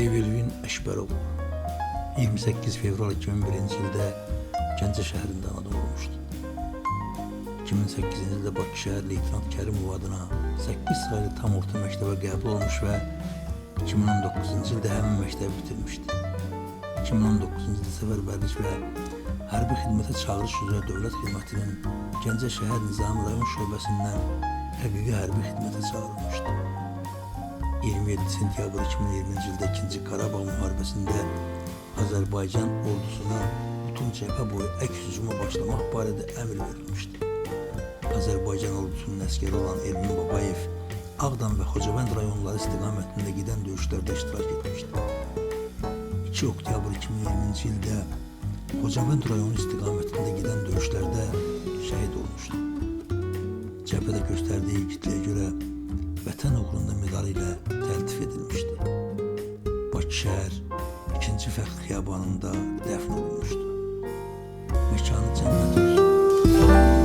Evelvin Eşberov 28 fevral 2001-ci ildə Gəncə şəhərində anadan olmuşdu. 2008-ci ildə Bakı şəhər Leytenant Kərimov adına 8 saylı tam orta məktəbə qəbul olmuş və 2019-cu ildə həmin məktəbi bitirmişdi. 2019-cu ildə səfərbərlik və hərbi xidmətə çağırış üzrə Dövlət Xidmətinin Gəncə şəhər Nizami rayon şöbəsindən həqiqi hərbi xidmətə çağırılmışdı. 27 sentyabr 2020-ci ildə 2-ci Qarabağ müharibəsində Azərbaycan ordusuna bütün cəbhə boyu əks hücuma başlamaq barədə əmr verilmişdi. Azərbaycan ordusunun əskəri olan Elmin Babayev Ağdam və Xocavənd rayonları istiqamətində gedən döyüşlərdə iştirak etmişdi. 2 oktyabr 2020-ci ildə Xocavənd rayonu istiqamətində gedən döyüşlərdə şəhid olmuşdu. Cəbhədə göstərdiyi igidliyə görə Vətən uğrunda medalı ilə təltif edilmişdi. Bakı şəhər 2-ci Fəxri Xiyabanında dəfn olunmuşdu. Məkanı cənnət olsun.